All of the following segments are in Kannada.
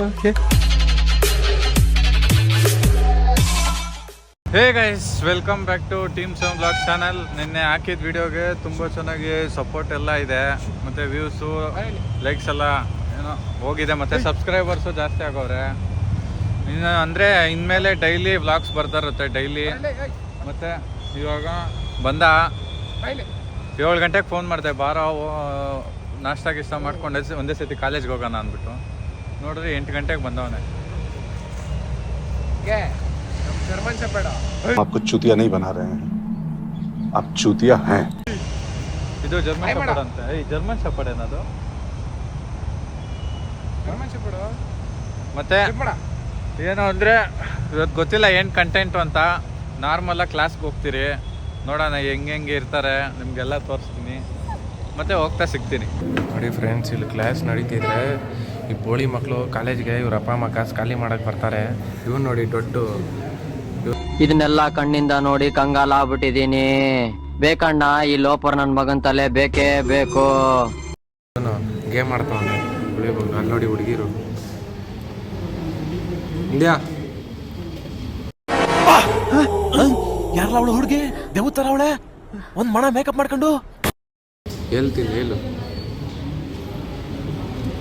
Okay. Hey guys, welcome back to team some blog channel. ನಿನ್ನೆ ಹಾಕಿದ ವಿಡಿಯೋಗೆ ತುಂಬ ಚೆನ್ನಾಗಿ ಸಪೋರ್ಟ್ ಎಲ್ಲ ಇದೆ, ಮತ್ತು ವ್ಯೂಸು ಲೈಕ್ಸ್ ಎಲ್ಲ ಏನೋ ಹೋಗಿದೆ, ಮತ್ತು ಸಬ್ಸ್ಕ್ರೈಬರ್ಸು ಜಾಸ್ತಿ ಆಗೋರೆ. ಇನ್ನು ಅಂದರೆ ಇನ್ಮೇಲೆ ಡೈಲಿ ವ್ಲಾಗ್ಸ್ ಬರ್ತಾ ಇರುತ್ತೆ ಡೈಲಿ. ಮತ್ತು ಇವಾಗ ಬಂದ 7 ಗಂಟೆಗೆ ಫೋನ್ ಮಾಡ್ದೆ, ಬಾರೋ ನಾಷ್ಟ ಗಿಷ್ಟ ಮಾಡ್ಕೊಂಡು ಒಂದೇ ಸತಿ ಕಾಲೇಜ್ಗೆ ಹೋಗೋಣ ಅಂದ್ಬಿಟ್ಟು. ನೋಡ್ರಿ 8 ಗಂಟೆಗೆ ಬಂದವನೇ. आपको चूतिया नहीं बना रहे हैं, आप चूतिया हैं. ಇದು ಜರ್ಮನ್ ಶೆಪರ್ಡ್ ಅಂತ. ಜರ್ಮನ್ ಶೆಪರ್ಡ್ ಏನದು? ಮತ್ತೆ ಏನು ಅಂದರೆ ಇವತ್ತು ಗೊತ್ತಿಲ್ಲ ಏನು ಕಂಟೆಂಟು ಅಂತ. ನಾರ್ಮಲಾಗಿ ಕ್ಲಾಸ್ಗೆ ಹೋಗ್ತೀರಿ, ನೋಡೋಣ ಹೆಂಗೆ ಇರ್ತಾರೆ ನಿಮಗೆಲ್ಲ ತೋರಿಸ್ತೀನಿ, ಮತ್ತೆ ಹೋಗ್ತಾ ಸಿಗ್ತೀನಿ. ನೋಡಿ ಫ್ರೆಂಡ್ಸ್, ಇಲ್ಲಿ ಕ್ಲಾಸ್ ನಡೀತಿದ್ರೆ ಈ ಬೋಳಿ ಮಕ್ಕಳು ಕಾಲೇಜ್ಗೆ ಇವ್ರ ಅಪ್ಪ ಅಮ್ಮ ಕಾಸು ಖಾಲಿ ಮಾಡಕ್ಕೆ ಬರ್ತಾರೆ. ಇವನು ನೋಡಿ ದೊಡ್ಡ ಇದನ್ನೆಲ್ಲ ಕಣ್ಣಿಂದ ನೋಡಿ ಕಂಗಾಲ ಆಗ್ಬಿಟ್ಟಿದೀನಿ. ಬೇಕಣ್ಣ ಈ ಲೋಪರ್ ನನ್ ಮಗನ್ ತಲೆ ಬೇಕೇ ಬೇಕು. ಗೇಮ್ ಆಡ್ತಾವನೆ ಹುಳಿ ಮಗ. ಅಲ್ಲಿ ನೋಡಿ ಹುಡುಗಿರು ಇಂಡಿಯಾ ಯಾರಲ್ಲ ಅವಳು ಹುಡುಗಿ ದೇವತರ ಅವಳೆ ಒಂದ್ ಮಣ ಮೇಕಪ್ ಮಾಡ್ಕೊಂಡು ಹೇಳ್ತೀನಿ ಹೇಳು.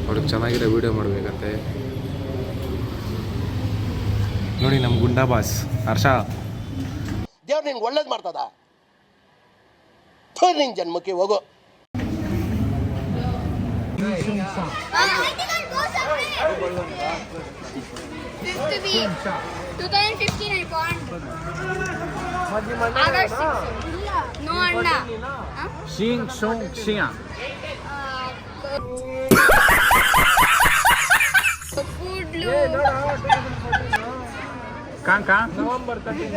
ಅವ್ರಿಗೆ ಚೆನ್ನಾಗಿರೋ ವಿಡಿಯೋ ಮಾಡ್ಬೇಕಂತೆ. ನೋಡಿ ನಮ್ಮ ಗುಂಡಾ ಬಾಸ್ ಹರ್ಷ. ದೇವ್ರು ನಿಂಗೆ ಒಳ್ಳೇದು ಮಾಡ್ತದ, ನಿನ್ ಜನ್ಮಕ್ಕೆ ಹೋಗೋ. November 13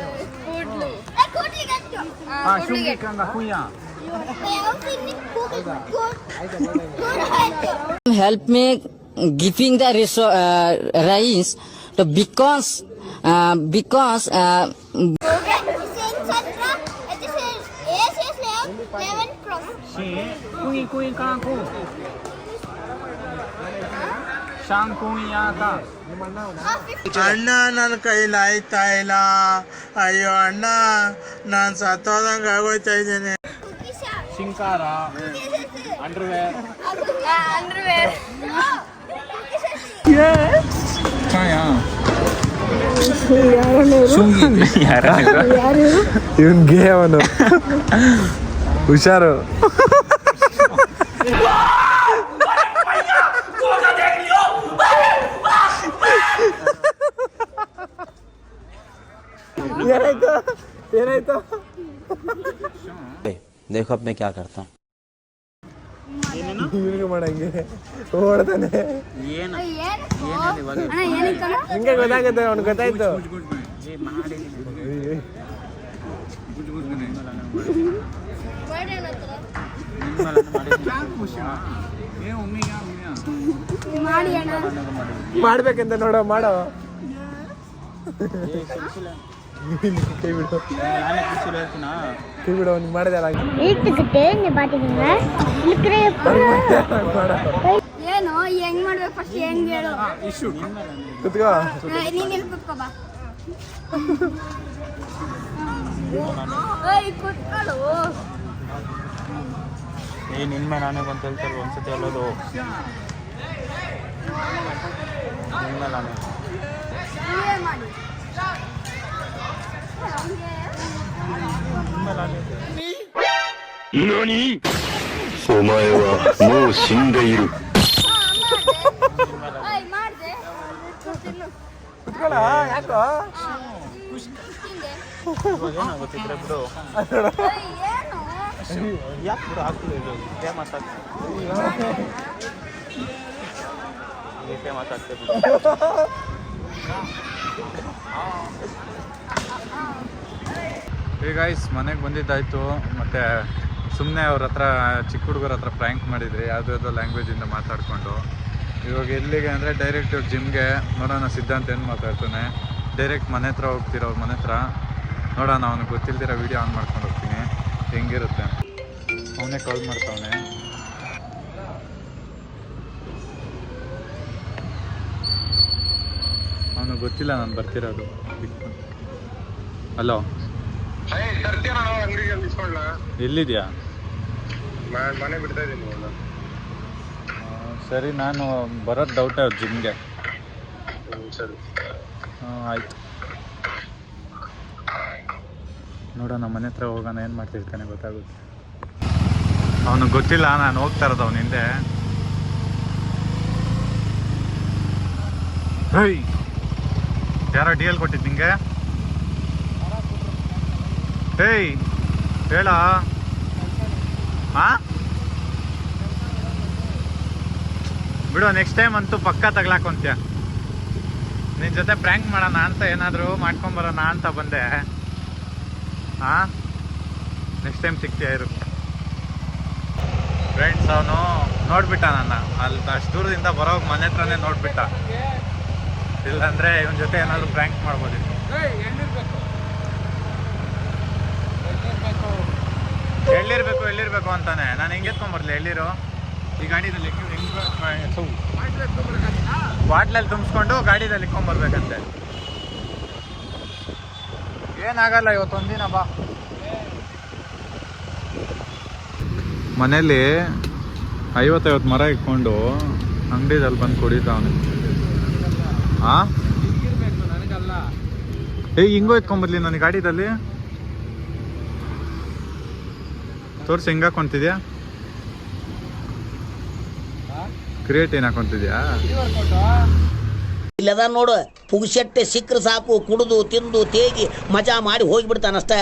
Help me giving the rise to because ಅಣ್ಣ ನನ್ನ ಕೈಲಿ ಆಯ್ತಾ ಇಲ್ಲ. ಅಯ್ಯೋ ಅಣ್ಣ, ನಾನು ಸತ್ತೋದಂಗ ಆಗೋಯ್ತಾ ಇದ್ದೇನೆ. ಶಿಂಕಾರ ಅಂಡರ್ವೇರ್ ಇವನ್ಗೆ ಅವನು ಹುಷಾರು. देखो अब मैं क्या करता हूँ. ಮಾಡಂಗೆ ಓಡ್ತಾನೆ. ಹಿಂಗೆ ಗೊತ್ತಾಗುತ್ತೆ, ಅವ್ನು ಗೊತ್ತಾಯ್ತು. ಮಾಡ್ಬೇಕಂತ ನೋಡೋ ಮಾಡೋ. ಕೈ ಬಿಡು, ಕೈ ಬಿಡು, ಅವ್ನಿಗೆ ಮಾಡಿದಲ್ಲ. ಏನು ಹೆಂಗ್ ಮಾಡ್ಬೇಕು ಫಸ್ಟ್ ಹೆಂಗ್ ಹೇಳು. ಕುತ್ಕೋ, ನೀನ್ ಇಲ್ಲಿ ಕುತ್ಕೋ ಬಾ. ಕುತ್ಕೊಳ್ಳು. ನಿನ್ಮೆ ನಾನೇ ಬಂತ ಹೇಳ್ತಾರೆ ಒಂದ್ಸತಿ ಅಲ್ಲೋದು. ನಿನ್ಮೆ ನಾನೇ ಮಾಡಿ何? お前はもう死んでいる. ಕುತ್ಕೊಳ್ಳ. ಯಾಕೋ ಗೊತ್ತಿದ್ರೆ ಬಿಡು. ಯಾಕೆ ಬಿಡು ಆಗ್ತದೆ. ಇದು ಫೇಮಸ್ ಆಗ್ತದೆ, ಫೇಮಸ್ ಆಗ್ತದೆ ಬಿಡು. ಈಗ ಗೈಸ್, ಮನೆಗೆ ಬಂದಿದ್ದಾಯಿತು. ಮತ್ತು ಸುಮ್ಮನೆ ಅವ್ರ ಹತ್ರ ಚಿಕ್ಕ ಹುಡುಗರ ಹತ್ರ ಪ್ರ್ಯಾಂಕ್ ಮಾಡಿದ್ರಿ, ಯಾವುದೋ ಲ್ಯಾಂಗ್ವೇಜಿಂದ ಮಾತಾಡಿಕೊಂಡು. ಇವಾಗ ಎಲ್ಲಿಗೆ ಅಂದರೆ ಡೈರೆಕ್ಟ್ ಜಿಮ್ಗೆ. ನೋಡೋಣ ಸಿದ್ಧಾಂತ ಏನು ಮಾತಾಡ್ತಾನೆ. ಡೈರೆಕ್ಟ್ ಮನೆ ಹತ್ರ ಹೋಗ್ತೀರ, ಅವ್ರ ಮನೆ ಹತ್ರ ನೋಡೋಣ. ಅವ್ನಿಗೆ ಗೊತ್ತಿಲ್ದಿರೋ ವೀಡಿಯೋ ಆನ್ ಮಾಡ್ಕೊಂಡು ಹೋಗ್ತೀನಿ, ಹೆಂಗಿರುತ್ತೆ. ಅವನೇ ಕಾಲ್ ಮಾಡ್ತಾವನೆ. ನನಗೆ ಗೊತ್ತಿಲ್ಲ ನಾನು ಬರ್ತಿರೋದು. ಹಲೋ, ಎಲ್ಲಿದ್ಯಾ? ಮನೆ ಬಿಡ್ತಾ ಇದ್ದೀನಿ. ಸರಿ, ನಾನು ಬರೋದು ಡೌಟ್ ಜಿಮ್ಗೆ. ಸರಿ, ಆಯ್ತು. ನೋಡೋಣ, ಮನೆ ಹತ್ರ ಹೋಗೋಣ, ಏನು ಮಾಡ್ತಿರ್ತಾನೆ ಗೊತ್ತಾಗುತ್ತೆ. ಅವನಿಗೆ ಗೊತ್ತಿಲ್ಲ ನಾನು ಹೋಗ್ತಾ ಇರೋದು ಅವನ ಹಿಂದೆ. ಹೇಯ್, ಯಾರೋ ಡಿ ಎಲ್ ಕೊಟ್ಟಿದ್ದು ನಿಂಗೆ? ಹೇಯ್ ಹೇಳ. ಹಾಂ ಬಿಡು, ನೆಕ್ಸ್ಟ್ ಟೈಮ್ ಅಂತೂ ಪಕ್ಕ ತಗ್ಲಾಕೊಂತ್ಯ. ನಿನ್ನ ಜೊತೆ ಪ್ರ್ಯಾಂಕ್ ಮಾಡೋಣ ಅಂತ ಏನಾದರೂ ಮಾಡ್ಕೊಂಬರೋಣ ಅಂತ ಬಂದೆ. ಹಾಂ, ನೆಕ್ಸ್ಟ್ ಟೈಮ್ ಸಿಗ್ತೀಯ ಇರು. ಫ್ರೆಂಡ್ಸ್, ಅವನು ನೋಡ್ಬಿಟ್ಟ ನನ್ನ ಅಲ್ಲಿ ಅಷ್ಟು ದೂರದಿಂದ ಬರೋವಾಗ ಮನೆ ಹತ್ರನೇ ನೋಡ್ಬಿಟ್ಟ. ಇಲ್ಲಾಂದರೆ ಇವನ ಜೊತೆ ಏನಾದರೂ ಪ್ರ್ಯಾಂಕ್ ಮಾಡ್ಬೋದಿತ್ತು. ಎಲ್ಲಿರ್ಬೇಕು ಅಂತಾನೆ. ನಾನು ಹೆಂಗೆ ಎತ್ಕೊಂಬರ್ಲಿ ಎಳ್ಳೀರು? ಈ ಗಾಡಿದಲ್ಲಿ ಬಾಟ್ಲಲ್ಲಿ ತುಂಬಿಸ್ಕೊಂಡು ಗಾಡಿದಲ್ಲಿ ಇಟ್ಕೊಂಬರ್ಬೇಕಂತೆ. ಏನಾಗಲ್ಲ, ಇವತ್ತೊಂದಿನ ಬಾ. ಮನೇಲಿ 50 ಮರ ಇಟ್ಕೊಂಡು ಅಂಗಡಿದಲ್ಲಿ ಬಂದು ಕುಡಿತಾವನೆ. ಹಾಂ, ಹಿಂಗೂ ಎತ್ಕೊಂಬರ್ಲಿ ನನಗೆ ಗಾಡಿದಲ್ಲಿ? ತೋರ್ಸಿ, ಹೆಂಗೆ ಹಾಕೊಂತಿದ್ಯಾ? ಕ್ರಿಯೇಟಿನ್ ಹಾಕೊಂತಿದ್ಯಾ? ಇಲ್ಲದ ನೋಡು, ಪುಗ್ಸೆಟ್ಟೆ ಸಿಕ್ಕರೆ ಸಾಕು, ಕುಡಿದು ತಿಂದು ತೇಗಿ ಮಜಾ ಮಾಡಿ ಹೋಗಿಬಿಡ್ತಾನಷ್ಟೇ.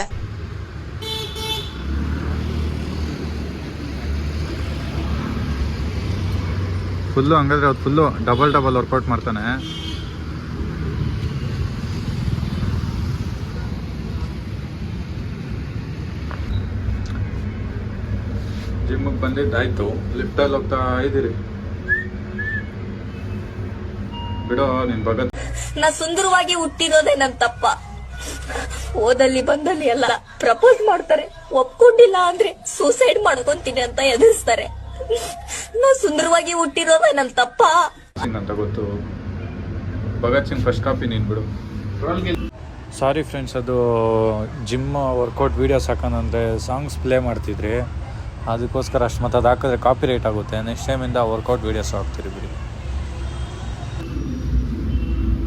ಫುಲ್ಲು ಹಂಗಾದ್ರೆ ಅವ್ರು ಫುಲ್ಲು ಡಬಲ್ ವರ್ಕೌಟ್ ಮಾಡ್ತಾನೆ. ಜಿಮ್ಮಿಗೆ ಬಂದಿದ್ದಾಯ್ತು, ಲಿಫ್ಟಲ್ಲಿ ಹೋಗ್ತಾ ಇದ್ದೀರಿ. ಬಿಡೋ ನಿನ್ ಭಗತ್. ನಾ ಸುಂದರವಾಗಿ ಹುಟ್ಟಿರೋದೇ ನನ್ ತಪ್ಪ. ಓದಲ್ಲಿ ಬಂದಲ್ಲಿ ಎಲ್ಲ ಪ್ರಪೋಸ್ ಮಾಡ್ತಾರೆ, ಒಪ್ಕೊಂಡಿಲ್ಲ ಅಂದ್ರೆ ಸೂಸೈಡ್ ಮಾಡ್ಕೊಂತೀನಿ ಅಂತ ಎದುರಿಸ್ತಾರೆ. ನಾ ಸುಂದರವಾಗಿ ಹುಟ್ಟಿರೋದೇ ನನ್ ತಪ್ಪ ಅಂತ ಗೊತ್ತು. ಭಗತ್ ಸಿಂಗ್ ಫಸ್ಟ್ ಕಾಪಿ ನೀನು ಬಿಡು. ಸಾರಿ ಫ್ರೆಂಡ್ಸ್, ಅದು ಜಿಮ್ ವರ್ಕೌಟ್ ವೀಡಿಯೋಸ್ ಹಾಕೋಣಂದ್ರೆ ಸಾಂಗ್ಸ್ ಪ್ಲೇ ಮಾಡ್ತಿದ್ರಿ, ಅದಕ್ಕೋಸ್ಕರ ಅಷ್ಟು ಮತ್ತೆ ಅದು ಹಾಕಿದ್ರೆ ಕಾಪಿ ರೈಟ್ ಆಗುತ್ತೆ. ನೆಕ್ಸ್ಟ್ ಟೈಮಿಂದ ವರ್ಕೌಟ್ ವೀಡಿಯೋಸ್ ಹಾಕ್ತೀರಿ ಬಿಡಿ.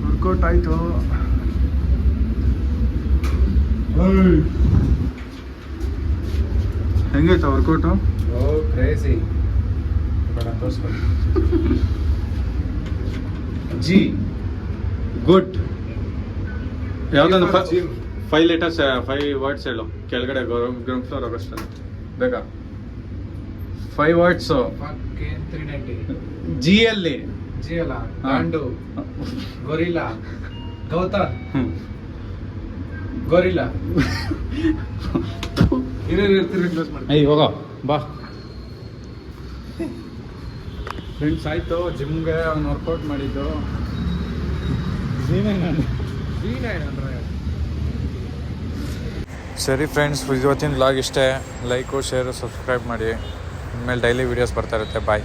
ವರ್ಕೌಟ್ ಆಯಿತು. ಹೆಂಗೈತ ವರ್ಕೌಟು? ಕ್ರೇಜಿ. ಜಿ ಗುಡ್. ಯಾವುದೊಂದು 5 letters 5 words ಹೇಳು. ಕೆಳಗಡೆ ಗ್ರೌಂಡ್ ಫ್ಲೋರ್ ಆಗೋಷ್ಟಲ್ಲ ಬೇಕಾ? 5 words. ಜಿ ಅಲ್ಲಿ ಗಾಂಡು, ಗೊರಿಲ್ಲಾ, ಗೌತ, ಗೊರಿಲ್ಲಾ. ಹೋಗೋ ಬಾ. ಫ್ರೆಂಡ್ಸ್, ಆಯಿತು, ಜಿಮ್ಗೆ ಅವ್ನು ವರ್ಕೌಟ್ ಮಾಡಿದ್ದು. ಸರಿ ಫ್ರೆಂಡ್ಸ್, ಇವತ್ತಿನ ವ್ಲಾಗ್ ಇಷ್ಟೇ. ಲೈಕು, ಶೇರು, ಸಬ್ಸ್ಕ್ರೈಬ್ ಮಾಡಿ. ಇನ್ಮೇಲೆ ಡೈಲಿ ವೀಡಿಯೋಸ್ ಬರ್ತಾ ಇರುತ್ತೆ. ಬಾಯ್.